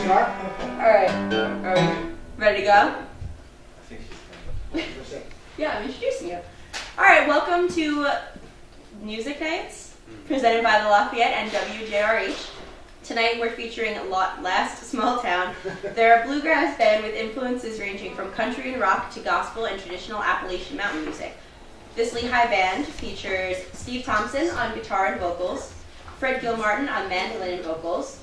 Start? Alright. Are we ready to go? I think she's Yeah, I'm introducing you. Alright, welcome to Newsic Nights, presented by the Lafayette and WJRH. Tonight we're featuring Last Small Town. They're a bluegrass band with influences ranging from country and rock to gospel and traditional Appalachian Mountain music. This Lehigh band features Steve Thompson on guitar and vocals, Fred Gilmartin on mandolin and vocals,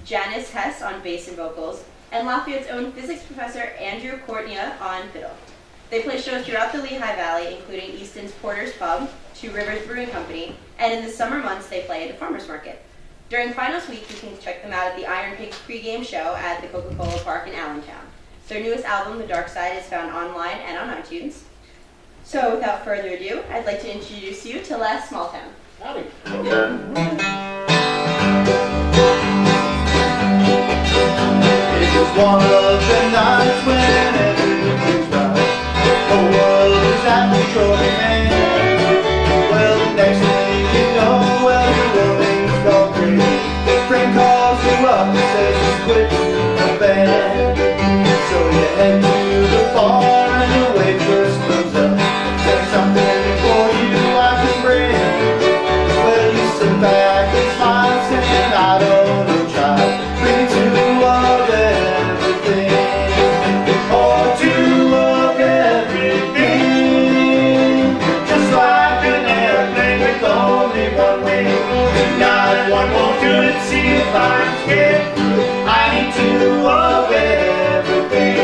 Janyce Hess on bass and vocals, and Lafayette's own physics professor Andrew Kortnya on fiddle. They play shows throughout the Lehigh Valley, including Easton's Porter's Pub, Two Rivers Brewing Company, and in the summer months they play at the Farmers Market. During finals week, you can check them out at the Iron Pigs pregame show at the Coca-Cola Park in Allentown. Their newest album, The Dark Side, is found online and on iTunes. So without further ado, I'd like to introduce you to Last Small Town. Howdy. It was one of the nights when everything's right. The world is at the shorty man. Well, the next thing you know, well, your woman's gone crazy. Friend calls you up and says he's quit the band. So you head to the bar and the waitress comes up. Says something for you I can bring. Well, you sit back and smile, saying I don't know, child. Bring it to love everything. Oh, to love everything. Just like an airplane with only one wing. Tonight one won't do it, see if I can get through. I need to love everything.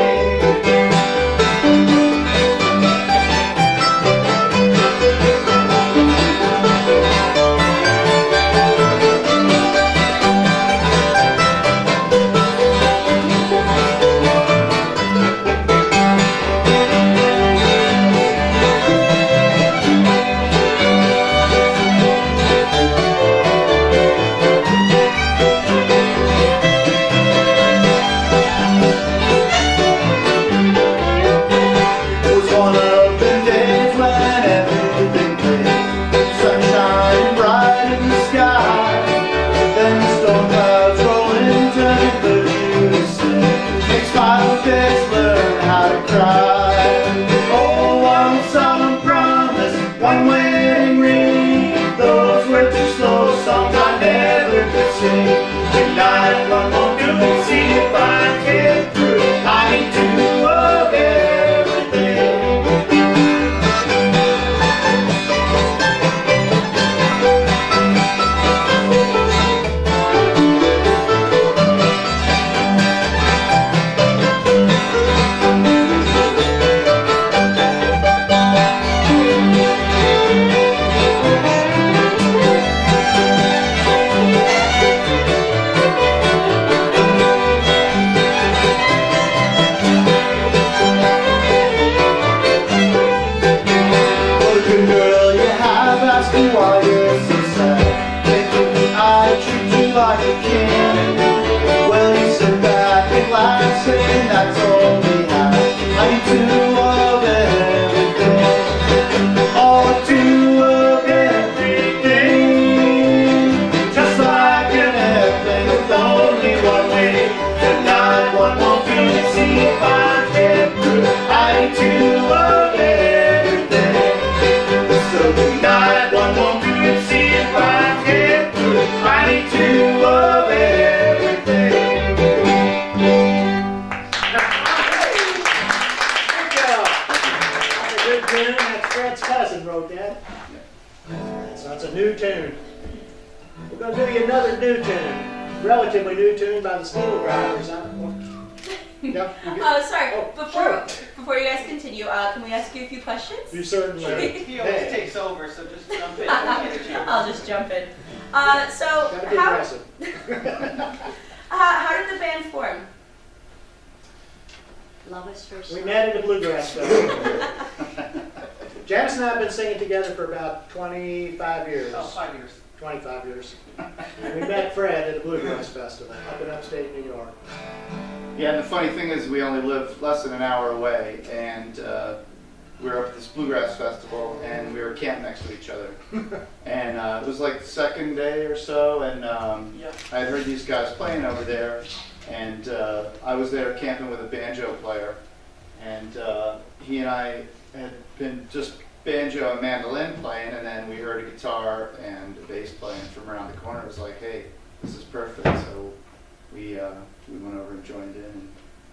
Relatively new tune by the Steel Drivers. Sorry. Sure. Before you guys continue, can we ask you a few questions? You certainly. He always takes over, so just jump in. I'll just jump in. Gotta be aggressive. How did the band form? Love us first. We met at a Bluegrass festival. Janice and I have been singing together for about 25 years. Oh, 5 years. 25 years. And we met Fred at a Bluegrass festival up in upstate New York. Yeah, and the funny thing is we only live less than an hour away, and we were up at this Bluegrass festival, and we were camped next to each other. And it was like the second day or so, and I had heard these guys playing over there, And I was there camping with a banjo player, and he and I had been just banjo and mandolin playing, and then we heard a guitar and a bass playing from around the corner. It was like, hey, this is perfect. So we went over and joined in and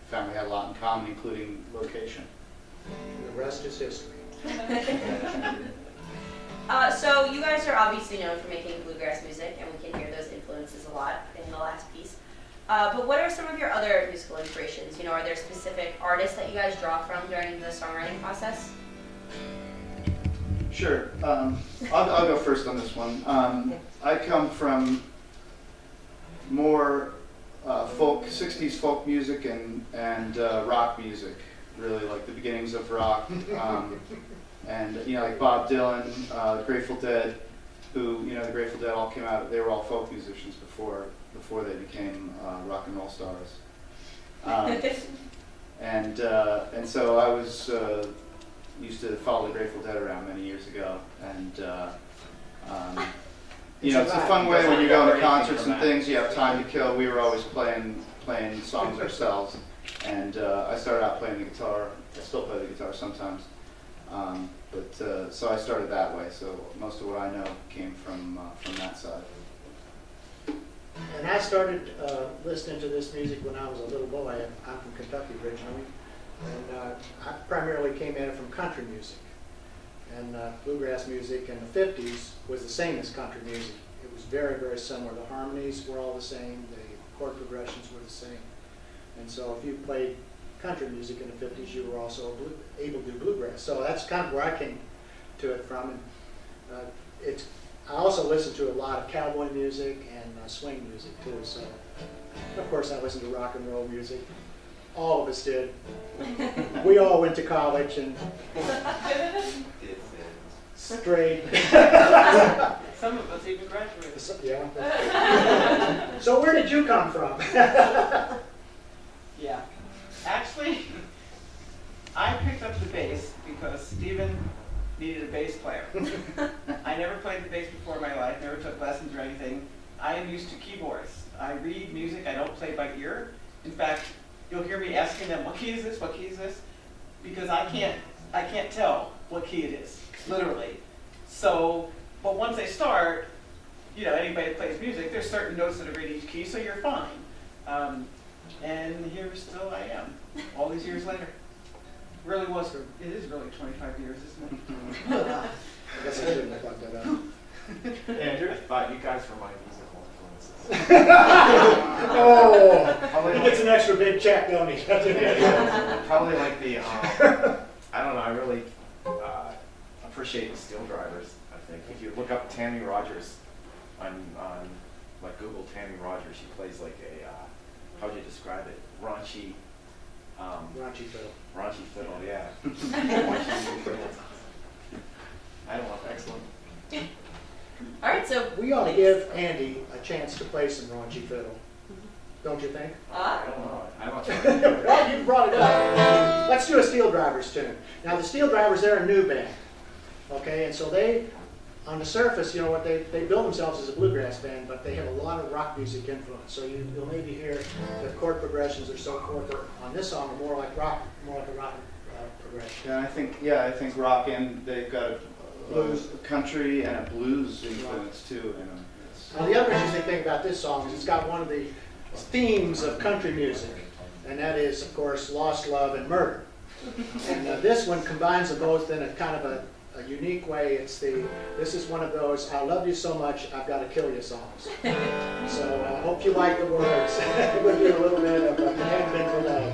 found we had a lot in common, including location. The rest is history. So you guys are obviously known for making bluegrass music, and we can hear those influences a lot in the last piece. But what are some of your other musical inspirations? You know, are there specific artists that you guys draw from during the songwriting process? Sure. I'll go first on this one. I come from more folk, 60s folk music and rock music, really like the beginnings of rock. And, you know, like Bob Dylan, Grateful Dead, who, you know, the Grateful Dead all came out, they were all folk musicians before they became rock and roll stars. And so I was used to follow the Grateful Dead around many years ago, and you know, it's a fun way when you go to concerts and things. You have time to kill. We were always playing songs ourselves, and I started out playing the guitar. I still play the guitar sometimes, but so I started that way. So most of what I know came from that side. And I started listening to this music when I was a little boy. I'm from Kentucky originally, and I primarily came at it from country music. And bluegrass music in the 50s was the same as country music. It was very, very similar. The harmonies were all the same. The chord progressions were the same. And so if you played country music in the 50s, you were also able to do bluegrass. So that's kind of where I came to it from. And I also listened to a lot of cowboy music and swing music too. So of course I listened to rock and roll music. All of us did. We all went to college and straight. Some of us even graduated. Yeah. So where did you come from? Yeah. Actually, I picked up the bass because Steven needed a bass player. I never played the bass before in my life, never took lessons or anything. I am used to keyboards. I read music, I don't play by ear. In fact, you'll hear me asking them, what key is this, what key is this? Because I can't tell what key it is, literally. So, but once I start, you know, anybody that plays music, there's certain notes that are in each key, so you're fine. And here still I am, all these years later. It is really 25 years, isn't it? I guess I shouldn't have brought that up. Andrew, I thought you guys were my musical influences. Oh, he gets an extra big check, don't he? Probably like the, I don't know, I really appreciate the Steel Drivers, I think. If you look up Tammy Rogers on like Google Tammy Rogers, she plays like a, how would you describe it? Raunchy fiddle. Raunchy fiddle, yeah. I don't know, excellent. All right, so We ought to give Andy a chance to play some raunchy fiddle. Don't you think? I don't know. I'm not sure. Well, you brought it up. Let's do a Steel Drivers tune. Now, the Steel Drivers, they're a new band. Okay, and so they, on the surface, you know what, they build themselves as a bluegrass band, but they have a lot of rock music influence. So you'll maybe hear the chord progressions or so forth on this song are more like a rock progression. Yeah, I think rock, and they've got a blues, country, and a blues influence too. You know. Now, the other interesting thing about this song is it's got one of the themes of country music, and that is, of course, lost love and murder. And this one combines them both in a kind of a unique way. This is one of those "I love you so much, I've got to kill you" songs. So I hope you like the words. We'll do a little bit of "It Hadn't Been for Love."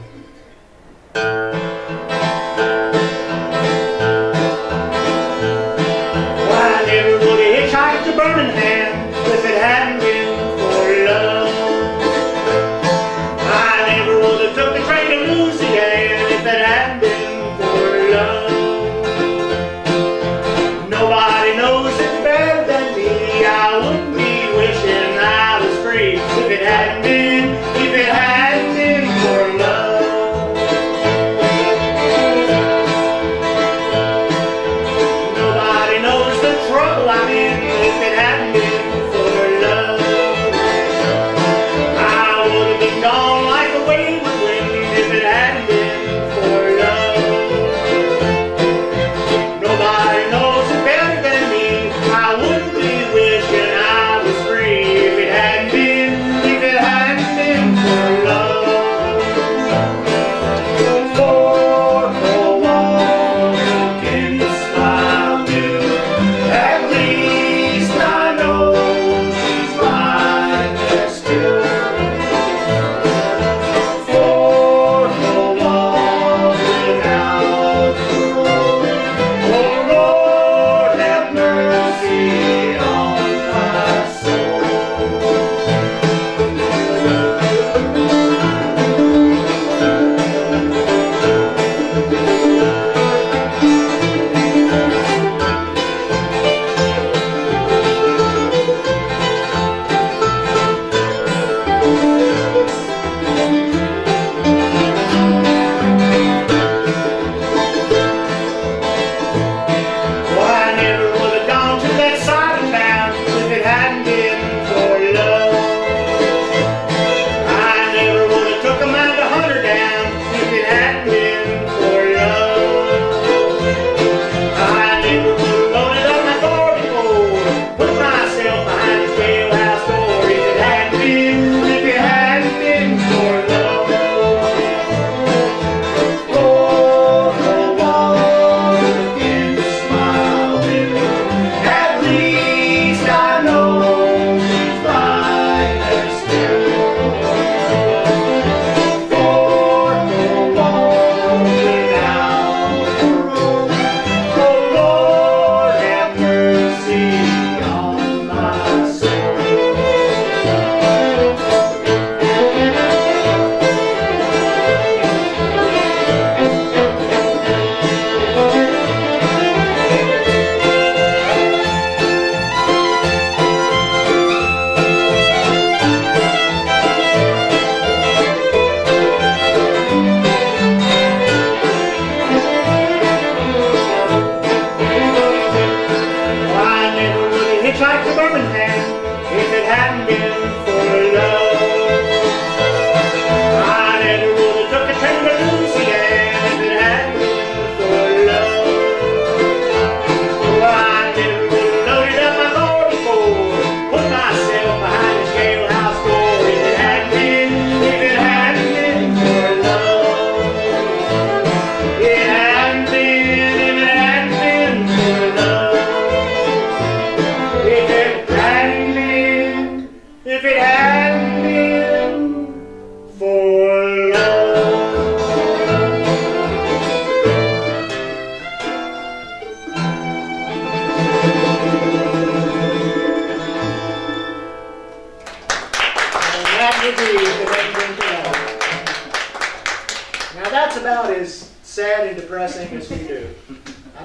Well, I never would have hitchhiked to Birmingham if it hadn't been for love. I never would have took the train to Louisiana if it hadn't been for love. Nobody knows it better than me. I wouldn't be wishing I was free if it hadn't been for love.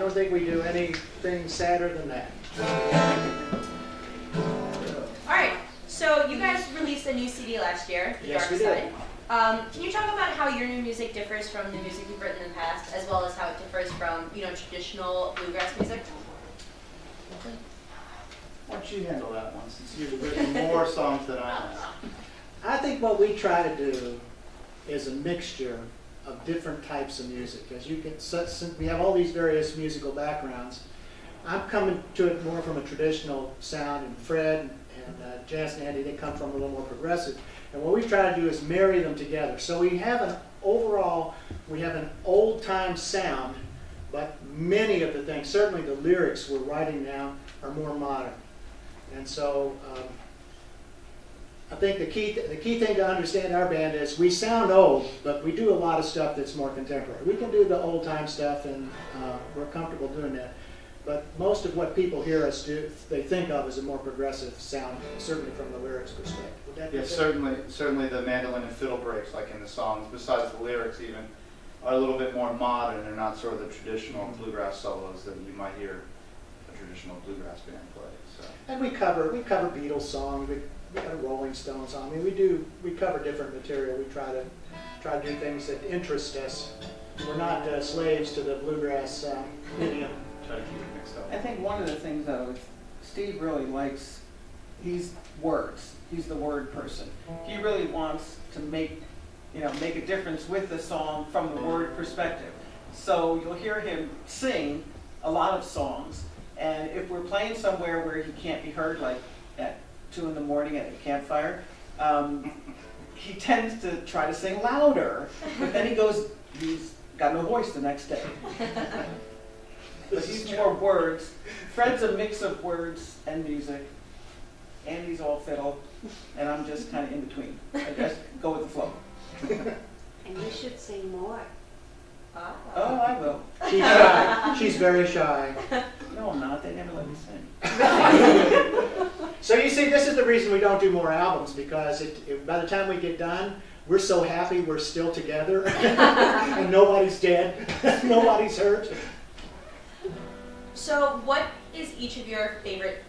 don't think we do anything sadder than that. All right. So you guys released a new CD last year, The Yes, Dark we Side. did. Can you talk about how your new music differs from the music you've written in the past, as well as how it differs from, traditional bluegrass music? Why don't you handle that one, since you've written more songs than I have? I think what we try to do is a mixture of different types of music. As you can, since we have all these various musical backgrounds, I'm coming to it more from a traditional sound, and Fred and Janyce and Andy, they come from a little more progressive. And what we try to do is marry them together. So we have an old-time sound, but many of the things, certainly the lyrics we're writing now, are more modern. And so I think the key thing to understand our band is we sound old, but we do a lot of stuff that's more contemporary. We can do the old-time stuff, and we're comfortable doing that. But most of what people hear us do, they think of as a more progressive sound, certainly from the lyrics perspective. Would that be Yes, fair? certainly the mandolin and fiddle breaks, like in the songs, besides the lyrics even, are a little bit more modern. They're not sort of the traditional bluegrass solos that you might hear a traditional bluegrass band play. So. And we cover Beatles songs, we got a Rolling Stones song. I mean, we cover different material. We try to do things that interest us. We're not slaves to the bluegrass idiom. Try to keep it mixed up. I think one of the things though, is Steve really likes, he's words. He's the word person. He really wants to make a difference with the song from the word perspective. So you'll hear him sing a lot of songs, and if we're playing somewhere where he can't be heard, like at 2 in the morning at a campfire, he tends to try to sing louder, but then he's got no voice the next day. But he's more words. Fred's a mix of words and music. Andy's all fiddle, and I'm just kind of in between. I just go with the flow. And you should sing more. Oh, I will. She's shy. She's very shy. No, I'm not. They never let me sing. So you see, this is the reason we don't do more albums, because by the time we get done, we're so happy we're still together, and nobody's dead, nobody's hurt. So what is each of your favorite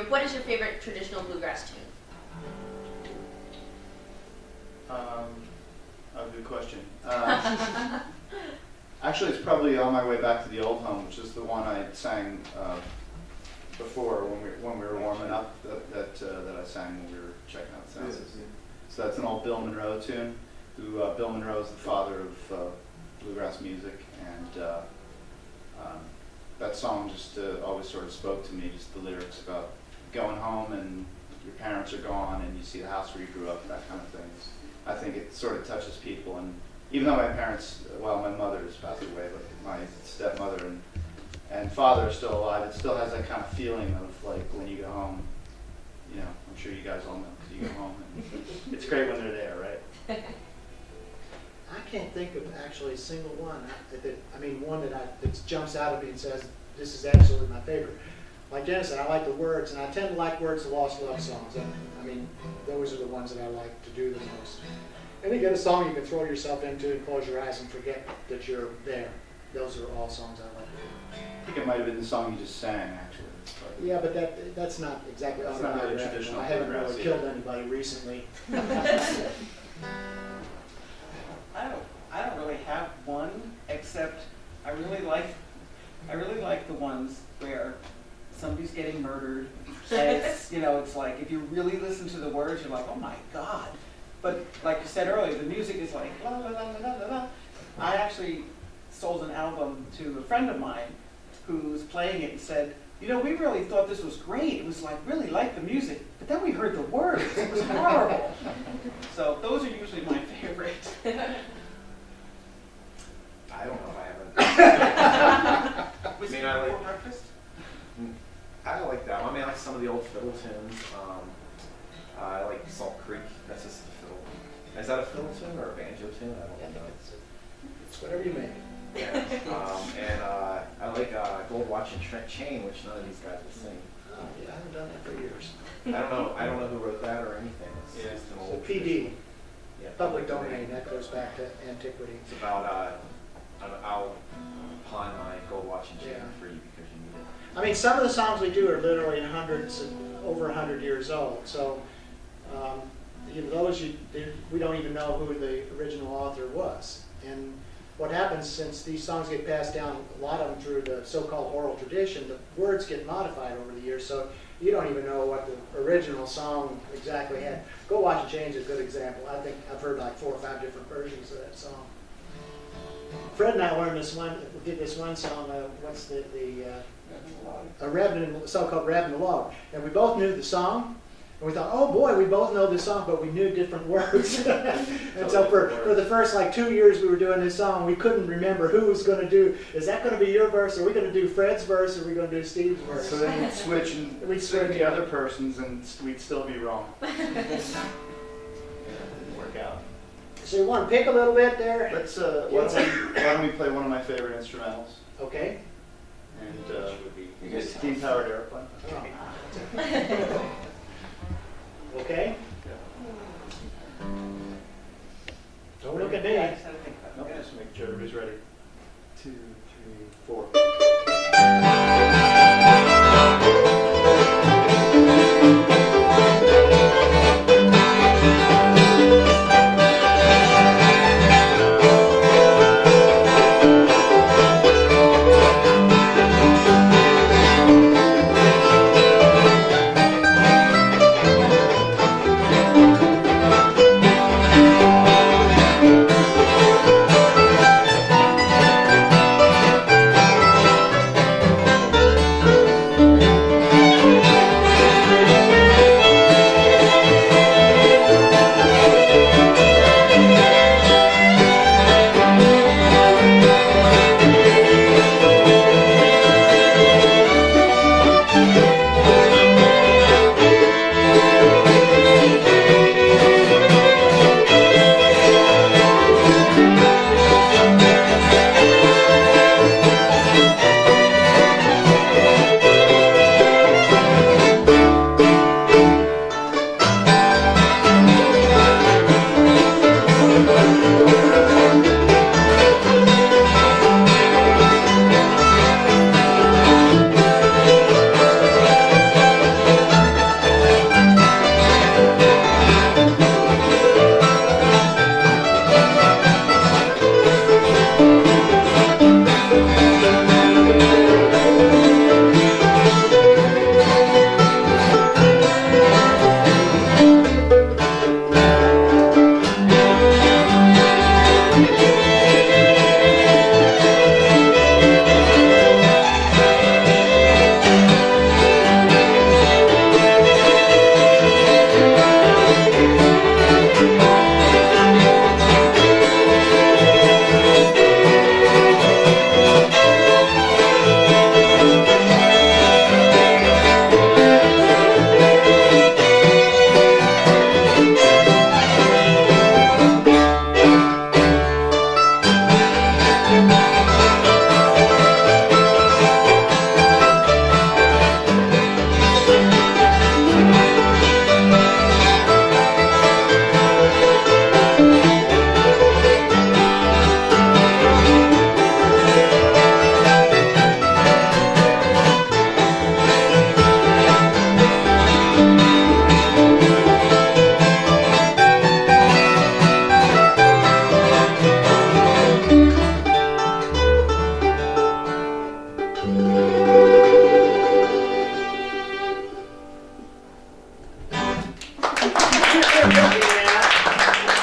what is your favorite traditional bluegrass tune? A good question. Actually, it's probably On My Way Back to the Old Home, which is the one I sang before when we were warming up. That I sang when we were checking out the sound system. So that's an old Bill Monroe tune. Bill Monroe is the father of bluegrass music, and that song just always sort of spoke to me. Just the lyrics about going home and your parents are gone, and you see the house where you grew up, that kind of thing. I think it sort of touches people, and even though my mother has passed away, but my stepmother and father are still alive, it still has that kind of feeling of like when you go home, I'm sure you guys all know, because you go home, and it's great when they're there, right? I can't think of actually a single one. One that jumps out at me and says, this is absolutely my favorite. Like Janice said, I like the words, and I tend to like words of lost love songs. Those are the ones that I like to do the most. And you get a song you can throw yourself into and close your eyes and forget that you're there. Those are all songs I like to do. I think it might have been the song you just sang, actually. Yeah, but that's not exactly That's not really traditional I haven't bluegrass really either. killed anybody recently. I don't really have one, except I really like the ones where somebody's getting murdered, and it's like if you really listen to the words, you're like, oh my God. But like you said earlier, the music is like la la la la la la. I actually sold an album to a friend of mine who's playing it and said, we really thought this was great. It was really like the music, but then we heard the words. It was horrible. So those are usually my favorite. I don't know if I haven't. Was I mean, it I like- Before Breakfast? I like that one. I like some of the old fiddle tunes. I like Salt Creek. That's just a fiddle. Is that a fiddle tune or a banjo tune? I don't know. It's whatever you make. Yeah. And I like Gold Watch and Trent Chain, which none of these guys will sing. Yeah, I haven't done that for years. I don't know who wrote that or anything. It's just an It's old a PD, tradition. Yeah, public domain, that goes back to antiquity. It's about an owl climb my gold watch and chain Yeah. for you because you need it. I mean, some of the songs we do are literally over 100 years old. So, those we don't even know who the original author was. And what happens, since these songs get passed down, a lot of them through the so-called oral tradition, the words get modified over the years. So you don't even know what the original song exactly had. Go Watch and Change is a good example. I think I've heard like 4 or 5 different versions of that song. Fred and I learned this one. We did this one song. What's the so-called Reb and the Log, and we both knew the song. And we thought, oh boy, we both know this song, but we knew different words. And so for the first like 2 years we were doing this song, we couldn't remember who was going to do. Is that going to be your verse? Are we going to do Fred's verse? Or are we going to do Steve's verse? So then we'd switch and We'd we'd switch, sing the yeah. other person's and we'd still be wrong. Yeah, it didn't work out. So you want to pick a little bit there? Let's why don't we play one of my favorite instrumentals? Okay. And You guys steam powered airplane. Oh. Okay. Don't look at me. I just had to think about Nope, it. just make sure everybody's ready. 2, 3, 4.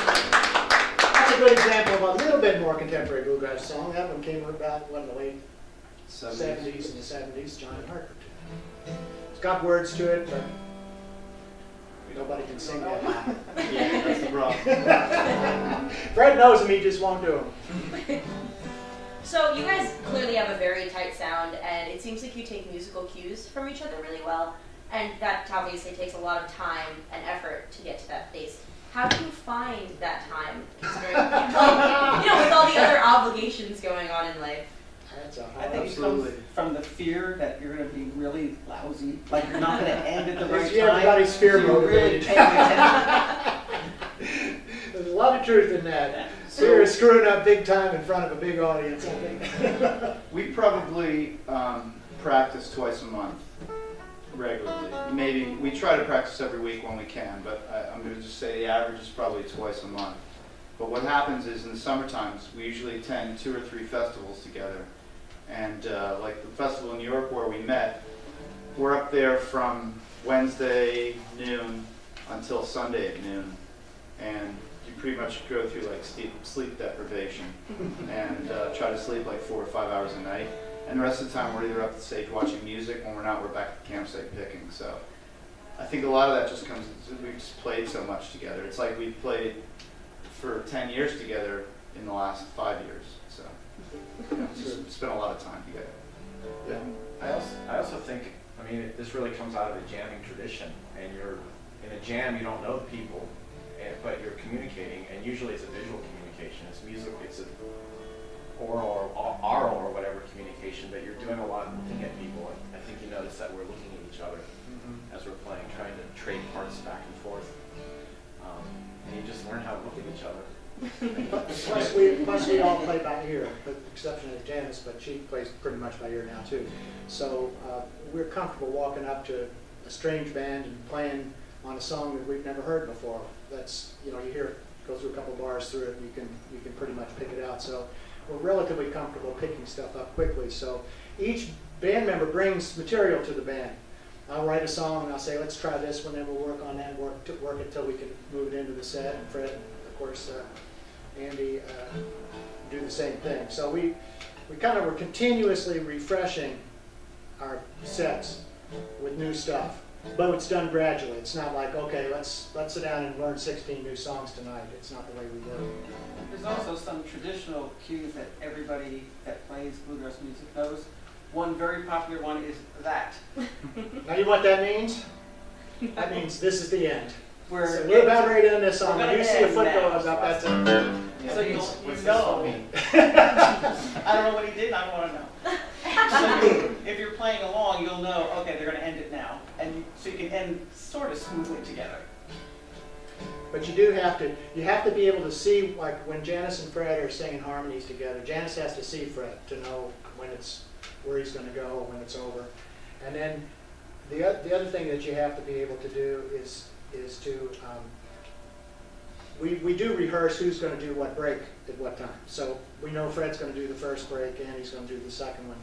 That's a good example of a little bit more contemporary bluegrass song. That one came about in the late 70s and the 70s, Johnny Harper. It's got words to it, but nobody can sing that. Yeah, that's the problem. Fred knows them, he just won't do them. So you guys clearly have a very tight sound, and it seems like you take musical cues from each other really well, and that obviously takes a lot of time and effort to get to that place. How do you find that time, considering with all the other obligations going on in life? That's a I hard think it Absolutely. comes from the fear that you're going to be really lousy, like you're not going to end at the right It's time. everybody's fear So you're really motivated. paying attention. There's a lot of truth in that. So you're screwing up big time in front of a big audience, I think. We probably practice twice a month, regularly. Maybe, we try to practice every week when we can, but I'm going to just say the average is probably twice a month. But what happens is in the summer times, we usually attend 2 or 3 festivals together. And like the festival in New York where we met, we're up there from Wednesday noon until Sunday at noon. And you pretty much go through like sleep deprivation and try to sleep like 4 or 5 hours a night. And the rest of the time we're either up the stage watching music. When we're not, we're back at the campsite picking. So I think a lot of that just comes, we've just played so much together. It's like we've played for 10 years together in the last 5 years. So you know, just spent a lot of time together. Yeah. I also think, I mean, this really comes out of a jamming tradition. And you're in a jam, you don't know the people, but you're communicating, and usually it's a visual communication. It's music, it's an oral or whatever communication, but you're doing a lot of looking at people. And I think you notice that we're looking at each other as we're playing, trying to trade parts back and forth. And you just learn how to look at each other. Plus we all play by ear, with the exception of Janyce, but she plays pretty much by ear now too. So we're comfortable walking up to a strange band and playing on a song that we've never heard before. That's, you know, you hear it, go through a couple bars through it, you can pretty much pick it out. So we're relatively comfortable picking stuff up quickly. So each band member brings material to the band. I'll write a song and I'll say, let's try this one, then we'll work on that, work it till we can move it into the set. And Fred, of course, Andy do the same thing. So we kind of were continuously refreshing our sets with new stuff, but it's done gradually. It's not like, okay, let's sit down and learn 16 new songs tonight. It's not the way we work. There's also some traditional cues that everybody that plays bluegrass music knows. One very popular one is that. Now you know what that means? That means this is the end. So We're we're about ready to end this song. We're When you gonna see a end foot now. goes up, that's it. Yeah, So you what's this know. song mean? I don't know what he did, and I don't want to know. So if you're playing along, you'll know, okay, they're going to end it now. And so you can end sort of smoothly together. But you have to be able to see, like when Janyce and Fred are singing harmonies together, Janyce has to see Fred to know where he's going to go, when it's over. And then the other thing that you have to be able to do is to, we do rehearse who's going to do what break at what time. So we know Fred's going to do the first break, Andy's going to do the second one.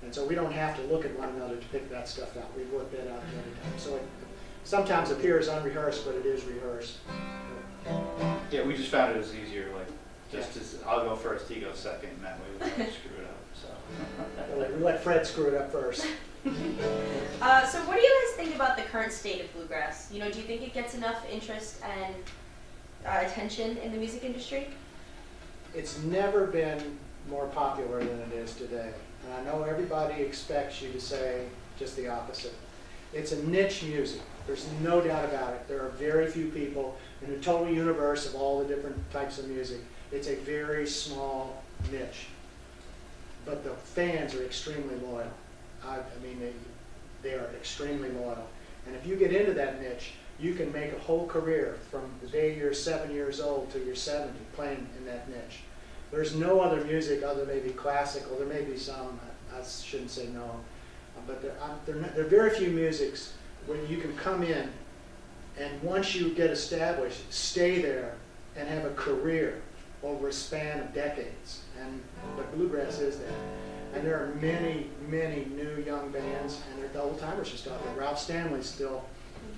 And so we don't have to look at one another to pick that stuff out. We work that out ahead of time. So it sometimes appears unrehearsed, but it is rehearsed. Yeah, we just found it was easier, like, just as I'll go first, he goes second, and that way we don't screw it up. So We let Fred screw it up first. So what do you guys think about the current state of bluegrass? You know, do you think it gets enough interest and attention in the music industry? It's never been more popular than it is today. And I know everybody expects you to say just the opposite. It's a niche music. There's no doubt about it. There are very few people in the total universe of all the different types of music. It's a very small niche. But the fans are extremely loyal. I mean, they are extremely loyal. And if you get into that niche, you can make a whole career from the day you're 7 years old till you're 70 playing in that niche. There's no other music other than maybe classical. There may be some, I shouldn't say no. But there are very few musics where you can come in and once you get established, stay there and have a career over a span of decades. But bluegrass is that. And there are many, many new young bands, and they're old timers just out there. Ralph Stanley's still,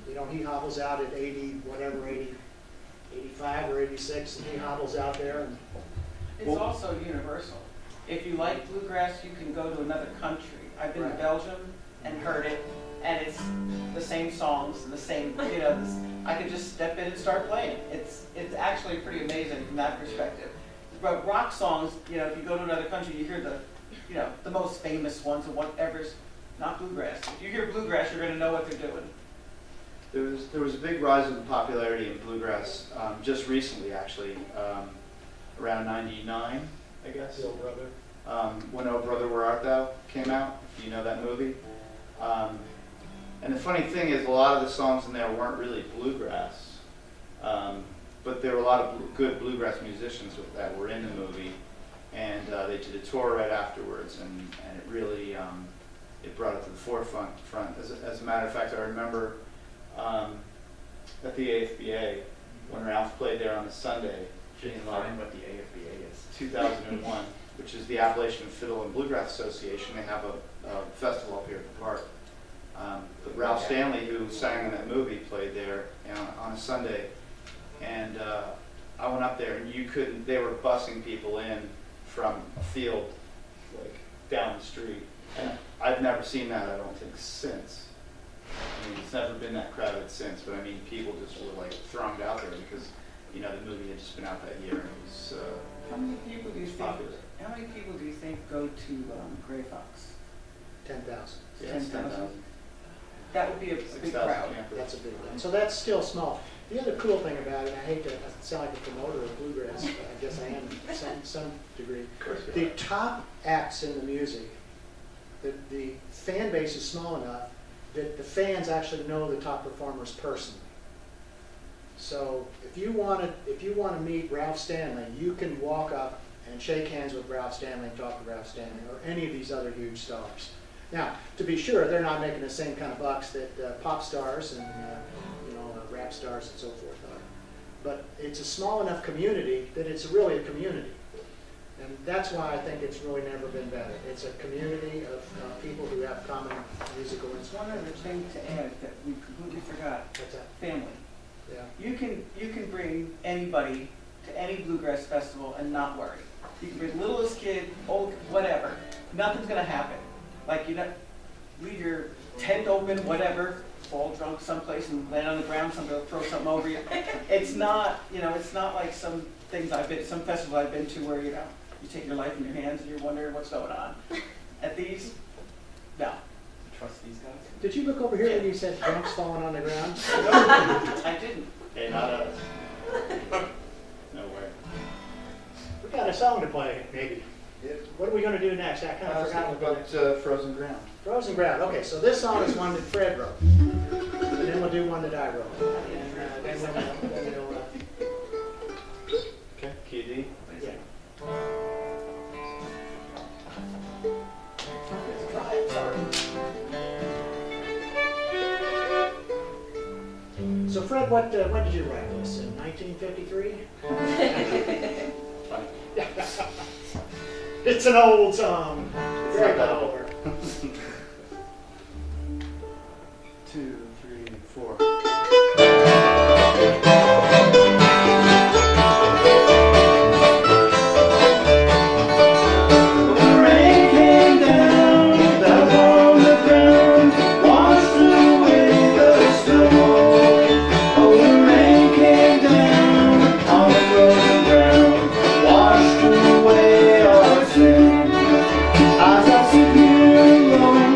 you know, he hobbles out at 80, whatever, 85 or 86, and he hobbles out there. And It's also universal. If you like bluegrass, you can go to another country. I've been to Belgium and heard it, and it's the same songs and the same, you know, I could just step in and start playing. It's actually pretty amazing from that perspective. But rock songs, you know, if you go to another country, you hear the most famous ones and whatever's not bluegrass. If you hear bluegrass, you're going to know what they're doing. there was a big rise in popularity in bluegrass just recently, actually, around '99, I guess. Bill Brother. When Oh Brother Where Art Thou came out. Do you know that movie? And the funny thing is, a lot of the songs in there weren't really bluegrass. but there were a lot of good bluegrass musicians that were in the movie, and they did a tour right afterwards, and it really it brought it to the forefront. As a matter of fact, I remember at the AFBA when Ralph played there on a Sunday. Should define what the AFBA is. 2001, which is the Appalachian Fiddle and Bluegrass Association. They have a festival up here at the park. But Ralph Stanley, who sang in that movie, played there on a Sunday. And I went up there, and they were busing people in from a field, like, down the street. And I've never seen that, I don't think, since. I mean, it's never been that crowded since, but I mean, people just were, like, thronged out there because, you know, the movie had just been out that year, and it was How many people do you think? popular. How many people do you think go to Gray Fox? 10,000. Yeah, it's 10,000. That would be a big 6,000 crowd. campers. That's a big one. So that's still small. The other cool thing about it, and I hate to sound like a promoter of bluegrass, but I guess I am to some degree. Of course you The are. top acts in the music, the fan base is small enough that the fans actually know the top performers personally. So if you want to meet Ralph Stanley, you can walk up and shake hands with Ralph Stanley and talk to Ralph Stanley or any of these other huge stars. Now, to be sure, they're not making the same kind of bucks that pop stars and rap stars and so forth are. But it's a small enough community that it's really a community. And that's why I think it's really never been better. It's a community of people who have common musical One instruments. other thing to add that we completely forgot, What's that? family. Yeah. You can bring anybody to any bluegrass festival and not worry. You can bring littlest kid, old, whatever. Nothing's gonna happen. Like, leave your tent open, whatever, fall drunk someplace and land on the ground, somebody will throw something over you. It's not, it's not like some festival I've been to where, you take your life in your hands and you're wondering what's going on. At these, no. Trust these guys? Did you look over here when you said drunks falling on the ground? I didn't. Hey, not us. No way. We got a song to play, maybe. What are we going to do next? I kind of forgot what about Frozen Ground. Frozen Ground. Okay, so this song is one that Fred wrote. And then we'll do one that I wrote. And then we'll Okay. Key D. yeah. So Fred, when did you write this? In 1953? It's an old song. Very popular. 2, 3, 4. Rain came down, fell on the ground, washed away the snow. Oh, the rain came down on the frozen ground, washed away our sin. As I sit here alone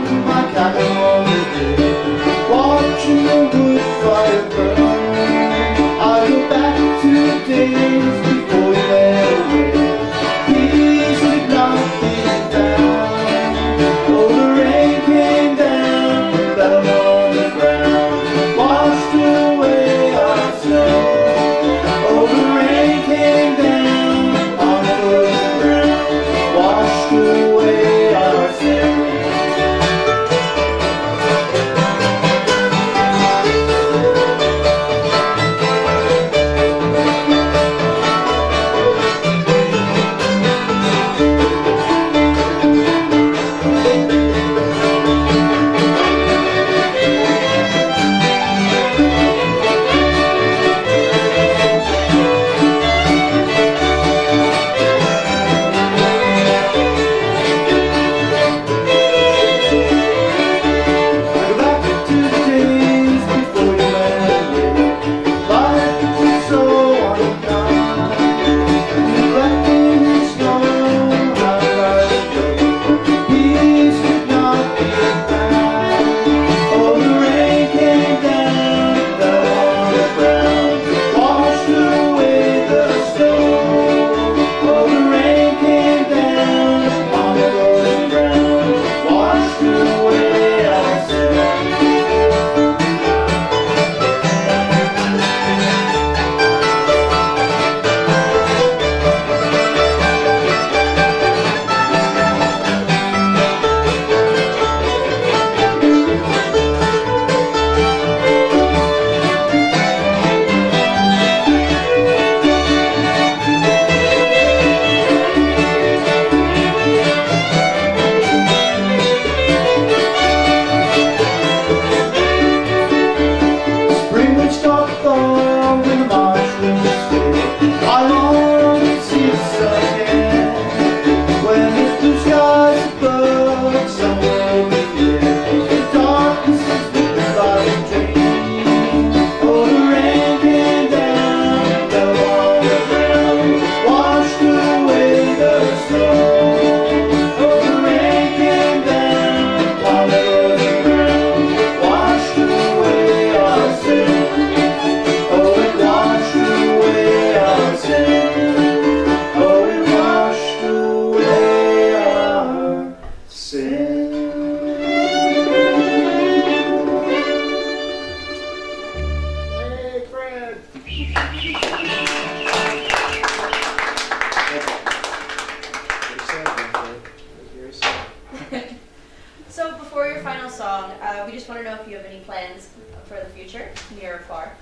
So before your final song, we just want to know if you have any plans for the future, near or far.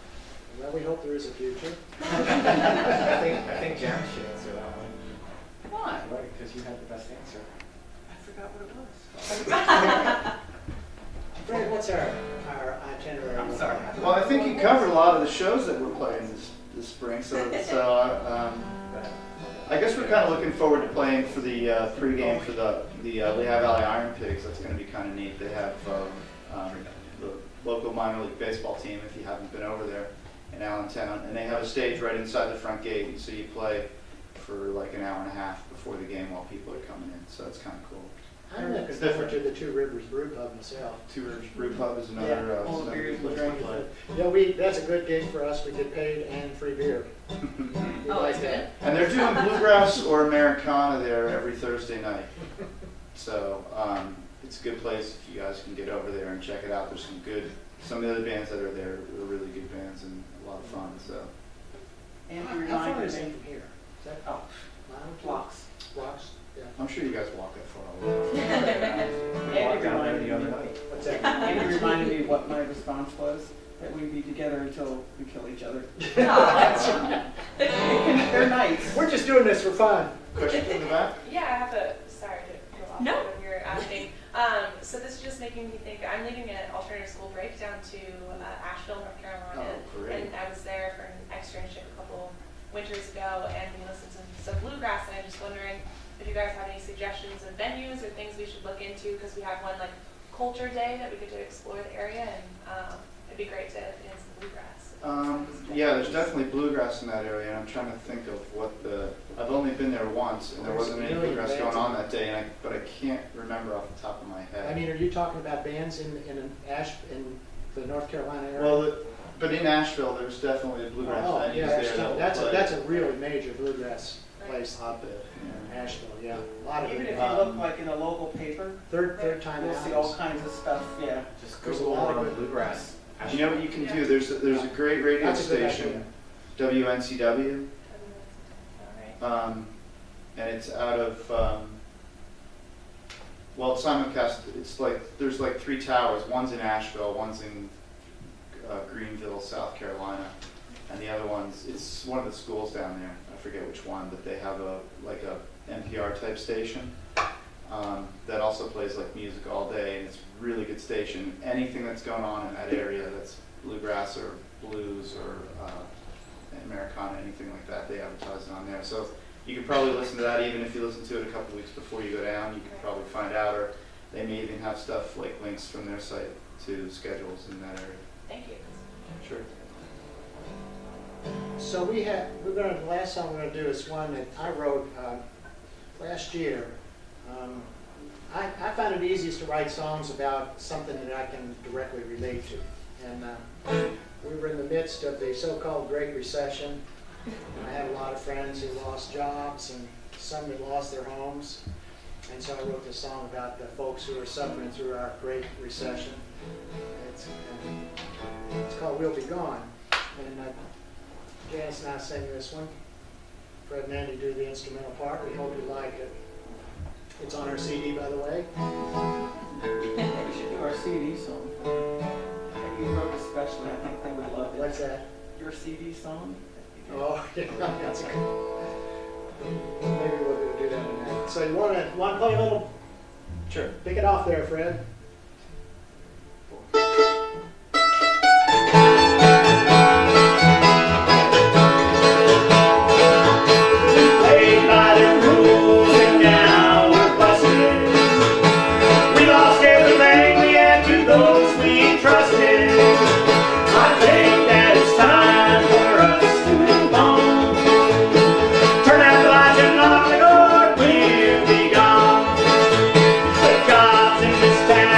Well, we hope there is a future. I think Janyce should answer that one. Why? Right, because you had the best answer. I forgot what it was. Fred, what's our itinerary? I'm sorry. Well, I think you covered a lot of the shows that we're playing this spring, I guess we're kind of looking forward to playing for the pregame for the Lehigh Valley Iron Pigs. That's going to be kind of neat. They have the local minor league baseball team, if you haven't been over there, in Allentown, and they have a stage right inside the front gate, and so you play for like an hour and a half before the game while people are coming in, so it's kind of cool. I'm looking forward to the Two Rivers Brew Pub myself. Two Rivers Brew Pub is another, All the another beers good we place to drank. play. Yeah, that's a good gig for us. We get paid and free beer. We Oh, like that's good. And they're doing Bluegrass or Americana there every Thursday night. So it's a good place if you guys can get over there and check it out. There's some of the other bands that are there are really good bands and a lot of fun. So And How you far reminded is it me. from here? Is that Oh, miles? blocks. Blocks? Yeah. I'm sure you guys walk that far. We Andy walked down there reminded the other me. night. What's that? Andy reminded me what my response was, that we'd be together until we kill each other. They're nice. We're just doing this for fun. Question in the back? Yeah, I have a, sorry to go off No. what you're asking. So this is just making me think, I'm leading an alternative school break down to Asheville, North Carolina. Oh, great. And I was there for an externship a couple winters ago, and we listened to some bluegrass, and I'm just wondering if you guys have any suggestions of venues or things we should look into, because we have one like culture day that we could do to explore the area, and it'd be great to get in some bluegrass. Yeah, there's definitely bluegrass in that area, and I'm trying to think of I've only been there once, and there wasn't any bluegrass going on that day, but I can't remember off the top of my head. I mean, are you talking about bands in the North Carolina area? Well, but in Asheville, there's definitely a bluegrass Oh, venues yeah, there that will play. that's a really major bluegrass place. Hotbed, yeah. Asheville, yeah. A lot of Even it. if you look like in a local paper, Third time you'll out. see all kinds of stuff, yeah. Just There's a Google lot of on good- Bluegrass. You know what you can do? There's a great radio That's a good station, WNCW, Alright. and it's out of well, it's simulcast. It's like there's like 3 towers. One's in Asheville, one's in Greenville, South Carolina, and the other it's one of the schools down there. I forget which one, but they have a NPR type station that also plays like music all day, and it's a really good station. Anything that's going on in that area that's bluegrass or blues or Americana, anything like that, they advertise it on there. So you could probably listen to that even if you listen to it a couple weeks before you go down. You could probably find out, or they may even have stuff like links from their site to schedules in that area. Thank you. Sure. So the last song we're gonna do is one that I wrote last year. I found it easiest to write songs about something that I can directly relate to. And we were in the midst of the so-called Great Recession. I had a lot of friends who lost jobs and some that lost their homes. And so I wrote this song about the folks who are suffering through our Great Recession. It's called We'll Be Gone. And Janyce and I sing this one. Fred and Andy do the instrumental part. We hope you like it. It's on our CD, by the way. We should do our CD song. That you wrote especially, I think they would love it. What's that? Your CD song? Oh, yeah, that's good. Maybe we'll do that in that. So you want to play a little? Sure. Pick it off there, Fred. Played by the rules and now we're busted. We lost everything we had to those we trusted. I think that it's time for us to move on. Turn out the lights and lock the door, we'll be gone. The gods in this town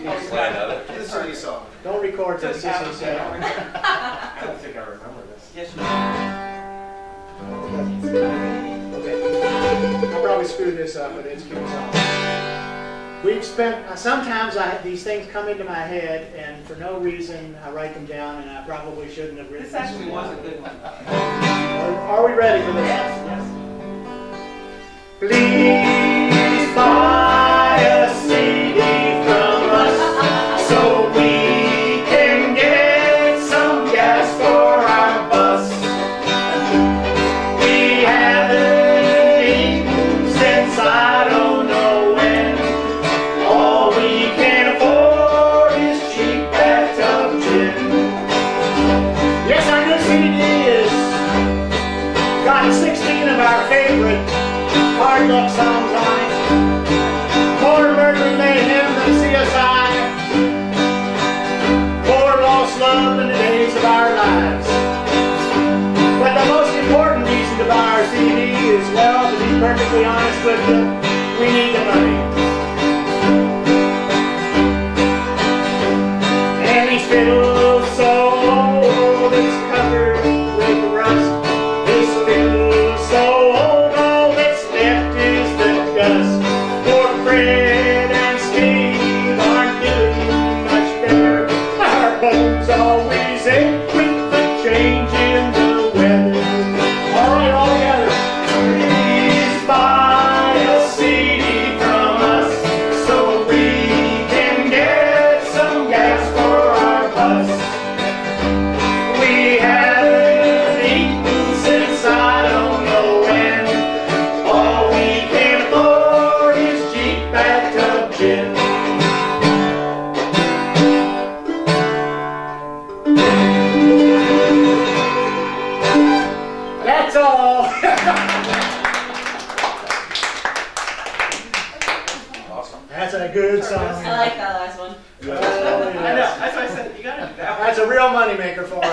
CD. Oh, Play another. This is a song. Don't record So this, the this album- is, I don't think I remember this. Yes, you okay. I'll probably screw this up, but it's good song. We've spent, sometimes these things come into my head, and for no reason, I write them down, and I probably shouldn't have written This actually them was a down. good one. Are we ready for this? Yes, yes. Please buy a CD from us so we can get some gas for our bus. We haven't eaten since I don't know when. All we can afford is cheap bathtub gin. Yes, our new CD is got 16 of our favorite hard luck songs on it. More murder mayhem than CSI. More lost love than the days of our lives. But the most important reason to buy our CD is, well, to be perfectly honest with you, we need the money. And these fiddles so old, it's covered with rust. This fiddle so old, all that's left is the dust. Poor Fred and Steve aren't doing much better. Our bones always ache with the change in the weather. All right, all together. Please buy a CD from us so we can get some gas for our bus. We haven't eaten since I don't know when. All we can afford is cheap bathtub gin. That's all. Awesome. That's a good song. I like that last one. Oh, I know, yes. that's why I said, you gotta do that one. That's a real moneymaker for us.